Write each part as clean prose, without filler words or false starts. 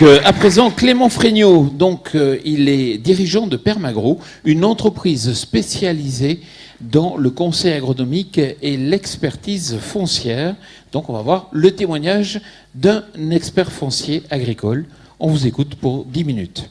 À présent, Clément Fregnault, il est dirigeant de Permagro, une entreprise spécialisée dans le conseil agronomique et l'expertise foncière. Donc on va voir le témoignage d'un expert foncier agricole. On vous écoute pour 10 minutes.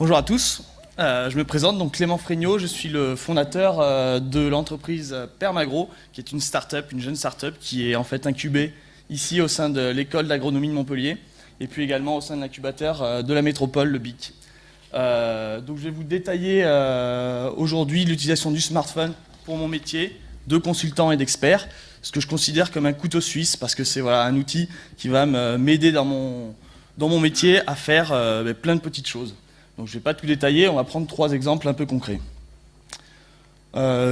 Bonjour à tous, je me présente, donc Clément Fregnault, je suis le fondateur de l'entreprise Permagro, qui est une start-up, une jeune start-up qui est en fait incubée ici au sein de l'école d'agronomie de Montpellier et puis également au sein de l'incubateur de la métropole, le BIC. Donc je vais vous détailler aujourd'hui l'utilisation du smartphone pour mon métier de consultant et d'expert, ce que je considère comme un couteau suisse parce que c'est un outil qui va m'aider dans mon métier à faire plein de petites choses. Donc je ne vais pas tout détailler, on va prendre 3 exemples un peu concrets.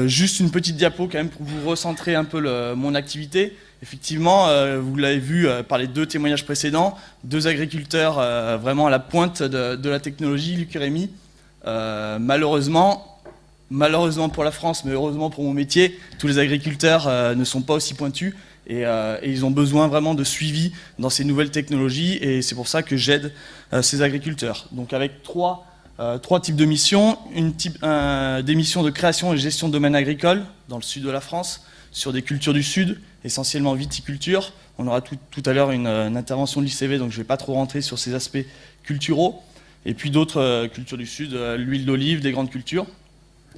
Juste une petite diapo quand même pour vous recentrer un peu mon activité. Effectivement, vous l'avez vu par les 2 témoignages précédents, 2 agriculteurs vraiment à la pointe de la technologie, Luc et Rémi. Malheureusement pour la France, mais heureusement pour mon métier, tous les agriculteurs ne sont pas aussi pointus. Et ils ont besoin vraiment de suivi dans ces nouvelles technologies et c'est pour ça que j'aide ces agriculteurs. Donc avec trois types de missions, des missions de création et gestion de domaines agricoles dans le sud de la France, sur des cultures du sud, essentiellement viticulture. On aura tout à l'heure une intervention de l'ICV, donc je ne vais pas trop rentrer sur ces aspects culturaux. Et puis d'autres cultures du sud, l'huile d'olive, des grandes cultures.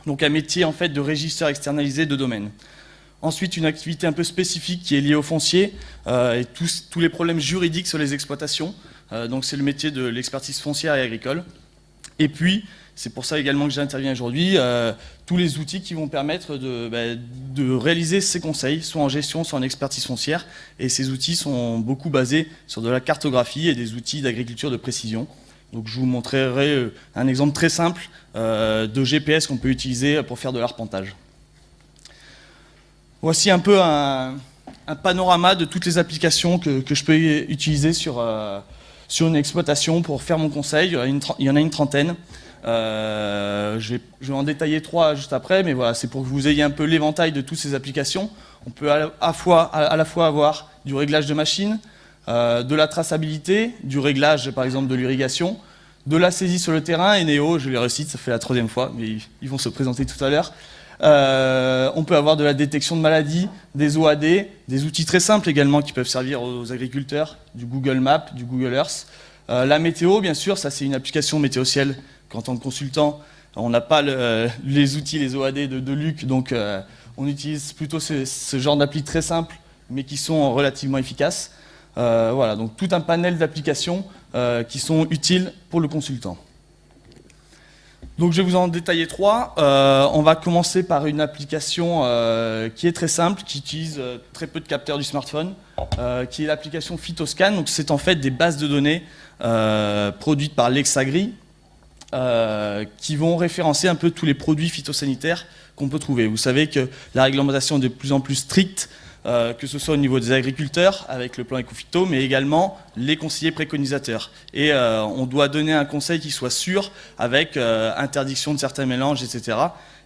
Donc un métier en fait de régisseur externalisé de domaine. Ensuite, une activité un peu spécifique qui est liée au foncier et tous les problèmes juridiques sur les exploitations. Donc c'est le métier de l'expertise foncière et agricole. Et puis, c'est pour ça également que j'interviens aujourd'hui, tous les outils qui vont permettre de réaliser ces conseils, soit en gestion, soit en expertise foncière. Et ces outils sont beaucoup basés sur de la cartographie et des outils d'agriculture de précision. Donc je vous montrerai un exemple très simple de GPS qu'on peut utiliser pour faire de l'arpentage. Voici un peu un panorama de toutes les applications que je peux utiliser sur une exploitation pour faire mon conseil. Il y en a une trentaine. Je vais en détailler 3 juste après, mais voilà, c'est pour que vous ayez un peu l'éventail de toutes ces applications. On peut à la fois avoir du réglage de machines, de la traçabilité, du réglage par exemple de l'irrigation, de la saisie sur le terrain, et Néo, je les recite, ça fait la 3e fois, mais ils vont se présenter tout à l'heure. On peut avoir de la détection de maladies, des OAD, des outils très simples également qui peuvent servir aux agriculteurs, du Google Maps, du Google Earth. La météo, bien sûr, ça c'est une application météo-ciel qu'en tant que consultant, on n'a pas les outils, les OAD de Luc, donc on utilise plutôt ce genre d'appli très simples, mais qui sont relativement efficaces. Voilà, donc tout un panel d'applications qui sont utiles pour le consultant. Donc je vais vous en détailler 3. On va commencer par une application qui est très simple, qui utilise très peu de capteurs du smartphone, qui est l'application Phytoscan. Donc c'est en fait des bases de données produites par Lexagri qui vont référencer un peu tous les produits phytosanitaires qu'on peut trouver. Vous savez que la réglementation est de plus en plus stricte, que ce soit au niveau des agriculteurs avec le plan Ecophyto, mais également les conseillers préconisateurs. Et on doit donner un conseil qui soit sûr avec interdiction de certains mélanges, etc.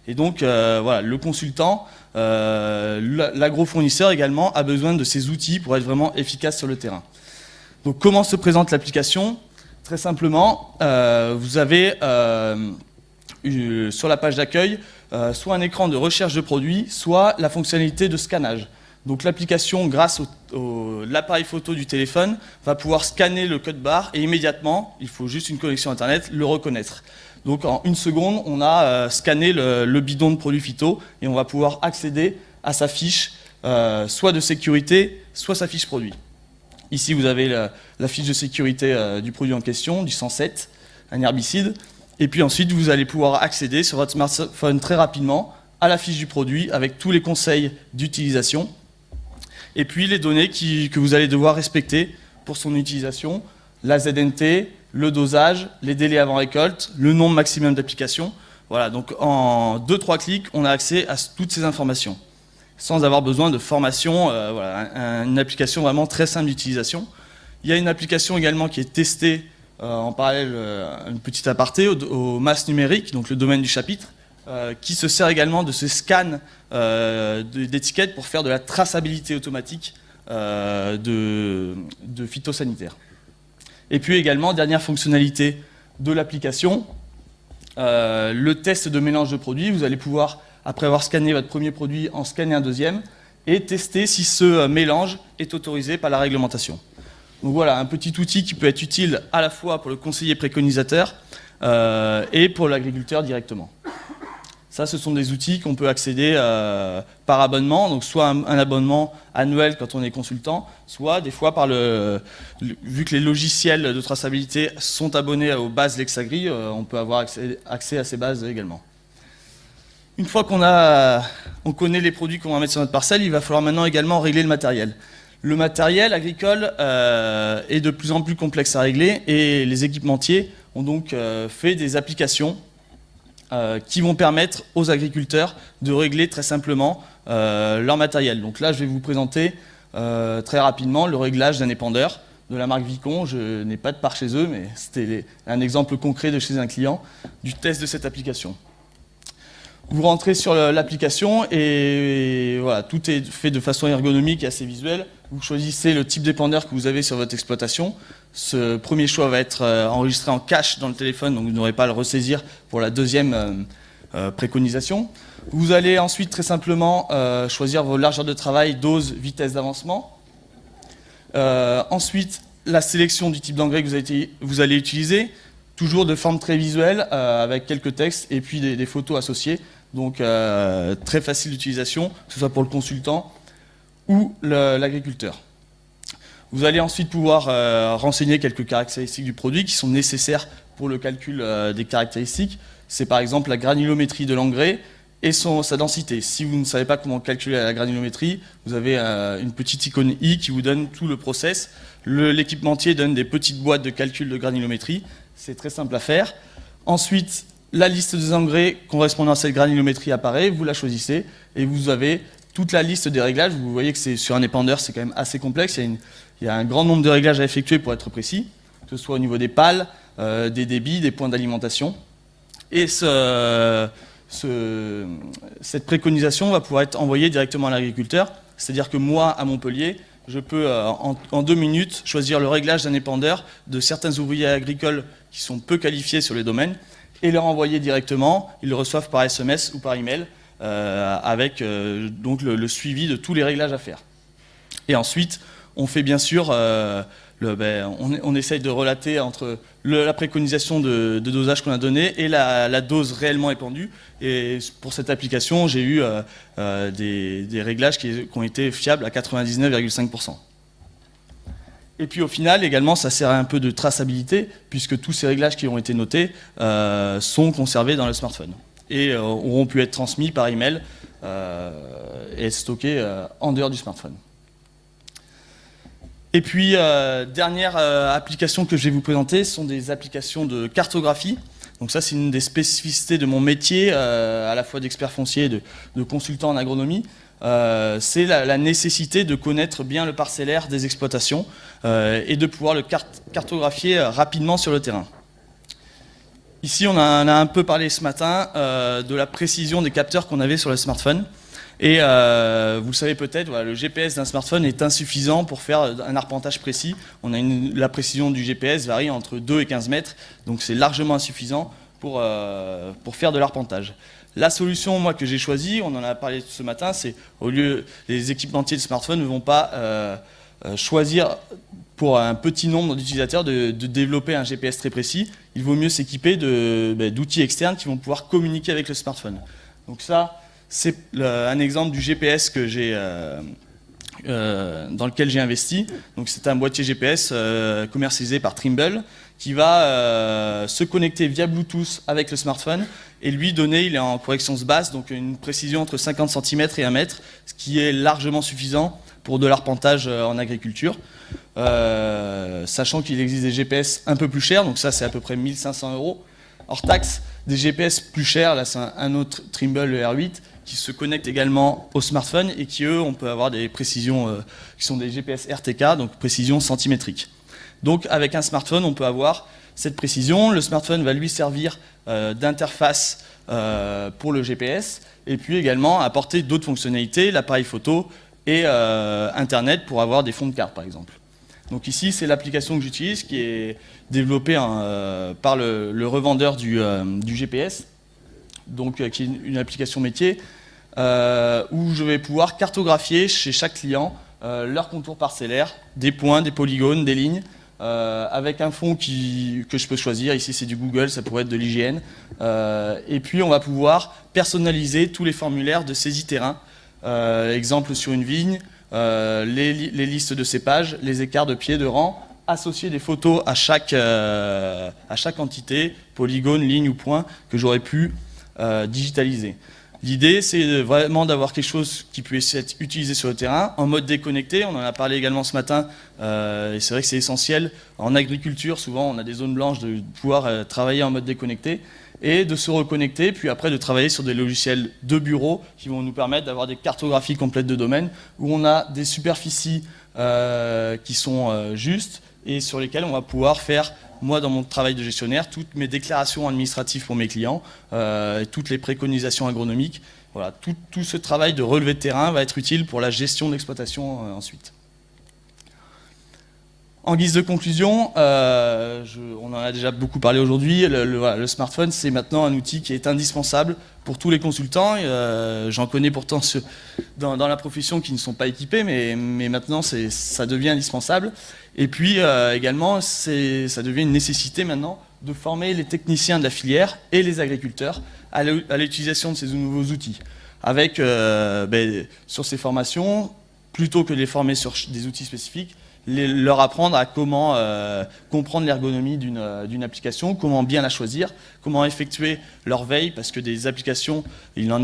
Et donc voilà, le consultant, l'agrofournisseur également a besoin de ces outils pour être vraiment efficace sur le terrain. Donc comment se présente l'application ? Très simplement, vous avez sur la page d'accueil soit un écran de recherche de produits, soit la fonctionnalité de scannage. Donc l'application, grâce à l'appareil photo du téléphone, va pouvoir scanner le code barre et immédiatement, il faut juste une connexion Internet, le reconnaître. Donc en 1 seconde, on a scanné le bidon de produits phyto et on va pouvoir accéder à sa fiche, soit de sécurité, soit sa fiche produit. Ici, vous avez la fiche de sécurité du produit en question, du 107, un herbicide. Et puis ensuite, vous allez pouvoir accéder sur votre smartphone très rapidement à la fiche du produit avec tous les conseils d'utilisation. Et puis les données que vous allez devoir respecter pour son utilisation, la ZNT, le dosage, les délais avant récolte, le nombre maximum d'applications. Voilà, donc en 2-3 clics, on a accès à toutes ces informations. sans avoir besoin de formation. Voilà, une application vraiment très simple d'utilisation. Il y a une application également qui est testée en parallèle, une petite aparté, au MAS numérique, donc le domaine du chapitre, qui se sert également de ce scan d'étiquettes pour faire de la traçabilité automatique de phytosanitaires. Et puis également, dernière fonctionnalité de l'application, le test de mélange de produits. Vous allez pouvoir, après avoir scanné votre premier produit, en scanner un deuxième et tester si ce mélange est autorisé par la réglementation. Donc voilà, un petit outil qui peut être utile à la fois pour le conseiller préconisateur et pour l'agriculteur directement. Ça, ce sont des outils qu'on peut accéder par abonnement, donc soit un abonnement annuel quand on est consultant, soit des fois vu que les logiciels de traçabilité sont abonnés aux bases Lexagri, on peut avoir accès à ces bases également. Une fois qu'on connaît les produits qu'on va mettre sur notre parcelle, il va falloir maintenant également régler le matériel. Le matériel agricole est de plus en plus complexe à régler et les équipementiers ont donc fait des applications qui vont permettre aux agriculteurs de régler très simplement leur matériel. Donc là, je vais vous présenter très rapidement le réglage d'un épandeur de la marque Vicon. Je n'ai pas de part chez eux, mais c'était un exemple concret de chez un client du test de cette application. Vous rentrez sur l'application et voilà, tout est fait de façon ergonomique et assez visuelle. Vous choisissez le type d'épandeur que vous avez sur votre exploitation. Ce premier choix va être enregistré en cache dans le téléphone, donc vous n'aurez pas à le ressaisir pour la deuxième préconisation. Vous allez ensuite très simplement choisir vos largeurs de travail, dose, vitesse d'avancement. Ensuite, la sélection du type d'engrais que vous allez utiliser, toujours de forme très visuelle, avec quelques textes et puis des photos associées. Donc très facile d'utilisation, que ce soit pour le consultant ou l'agriculteur. Vous allez ensuite pouvoir renseigner quelques caractéristiques du produit qui sont nécessaires pour le calcul des caractéristiques. C'est par exemple la granulométrie de l'engrais et sa densité. Si vous ne savez pas comment calculer la granulométrie, vous avez une petite icône I qui vous donne tout le process. L'équipementier donne des petites boîtes de calcul de granulométrie. C'est très simple à faire. Ensuite, la liste des engrais correspondant à cette granulométrie apparaît, vous la choisissez et vous avez toute la liste des réglages. Vous voyez que sur un épandeur, c'est quand même assez complexe. Il y a un grand nombre de réglages à effectuer pour être précis, que ce soit au niveau des pales, des débits, des points d'alimentation. Et cette préconisation va pouvoir être envoyée directement à l'agriculteur. C'est-à-dire que moi, à Montpellier, je peux en 2 minutes choisir le réglage d'un épandeur de certains ouvriers agricoles qui sont peu qualifiés sur les domaines et leur envoyer directement. Ils le reçoivent par SMS ou par email avec donc le suivi de tous les réglages à faire. Et ensuite, on fait bien sûr, on essaye de relater entre la préconisation de dosage qu'on a donné et la dose réellement épandue. Et pour cette application, j'ai eu des réglages qui ont été fiables à 99,5%. Et puis au final, également, ça sert un peu de traçabilité, puisque tous ces réglages qui ont été notés sont conservés dans le smartphone et auront pu être transmis par email et stockés en dehors du smartphone. Et puis, dernière application que je vais vous présenter sont des applications de cartographie. Donc ça, c'est une des spécificités de mon métier, à la fois d'expert foncier et de consultant en agronomie. C'est la nécessité de connaître bien le parcellaire des exploitations et de pouvoir le cartographier rapidement sur le terrain. Ici, on en a un peu parlé ce matin de la précision des capteurs qu'on avait sur le smartphone. Et vous le savez peut-être, voilà, le GPS d'un smartphone est insuffisant pour faire un arpentage précis. La précision du GPS varie entre 2 et 15 mètres, donc c'est largement insuffisant pour faire de l'arpentage. La solution, moi, que j'ai choisie, on en a parlé ce matin, c'est au lieu, les équipementiers de smartphone ne vont pas choisir pour un petit nombre d'utilisateurs de développer un GPS très précis. Il vaut mieux s'équiper d'outils externes qui vont pouvoir communiquer avec le smartphone. Donc ça, c'est un exemple du GPS que dans lequel j'ai investi. Donc c'est un boîtier GPS commercialisé par Trimble qui va se connecter via Bluetooth avec le smartphone et lui donner, il est en correction basse, donc une précision entre 50 cm et 1 mètre, ce qui est largement suffisant pour de l'arpentage en agriculture. Sachant qu'il existe des GPS un peu plus chers, donc ça c'est à peu près 1 500 €, hors taxe, des GPS plus chers, là c'est un autre Trimble, le R8, qui se connectent également au smartphone et qui, eux, on peut avoir des précisions qui sont des GPS RTK, donc précision centimétrique. Donc avec un smartphone, on peut avoir cette précision. Le smartphone va lui servir d'interface pour le GPS et puis également apporter d'autres fonctionnalités, l'appareil photo et Internet pour avoir des fonds de carte par exemple. Donc ici, c'est l'application que j'utilise qui est développée par le revendeur du GPS, donc qui est une application métier où je vais pouvoir cartographier chez chaque client leur contour parcellaire, des points, des polygones, des lignes, avec un fond que je peux choisir. Ici, c'est du Google, ça pourrait être de l'IGN. Et puis, on va pouvoir personnaliser tous les formulaires de saisie terrain. Exemple sur une vigne, les listes de cépages, les écarts de pieds de rang, associer des photos à chaque entité, polygone, ligne ou point, que j'aurais pu digitaliser. L'idée, c'est vraiment d'avoir quelque chose qui puisse être utilisé sur le terrain, en mode déconnecté. On en a parlé également ce matin, et c'est vrai que c'est essentiel. En agriculture, souvent, on a des zones blanches de pouvoir travailler en mode déconnecté et de se reconnecter, puis après de travailler sur des logiciels de bureau qui vont nous permettre d'avoir des cartographies complètes de domaines, où on a des superficies qui sont justes et sur lesquelles on va pouvoir faire, moi dans mon travail de gestionnaire, toutes mes déclarations administratives pour mes clients, toutes les préconisations agronomiques. Voilà, tout ce travail de relevé de terrain va être utile pour la gestion d'exploitation ensuite. En guise de conclusion, on en a déjà beaucoup parlé aujourd'hui, le smartphone c'est maintenant un outil qui est indispensable pour tous les consultants. J'en connais pourtant ceux dans la profession qui ne sont pas équipés, mais maintenant ça devient indispensable. Et puis également, ça devient une nécessité maintenant de former les techniciens de la filière et les agriculteurs à l'utilisation de ces nouveaux outils. Avec, sur ces formations, plutôt que de les former sur des outils spécifiques, leur apprendre à comment comprendre l'ergonomie d'une application, comment bien la choisir, comment effectuer leur veille, parce que des applications, il y en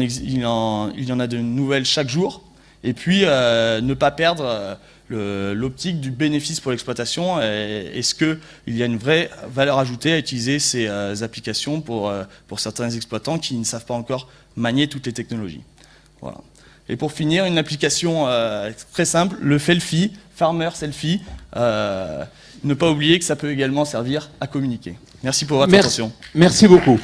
a de nouvelles chaque jour, et puis ne pas perdre l'optique du bénéfice pour l'exploitation. Est-ce qu'il y a une vraie valeur ajoutée à utiliser ces applications pour certains exploitants qui ne savent pas encore manier toutes les technologies. Voilà. Et pour finir, une application très simple, le Felfie, Farmer Selfie. Ne pas oublier que ça peut également servir à communiquer. Merci pour votre attention. Merci beaucoup.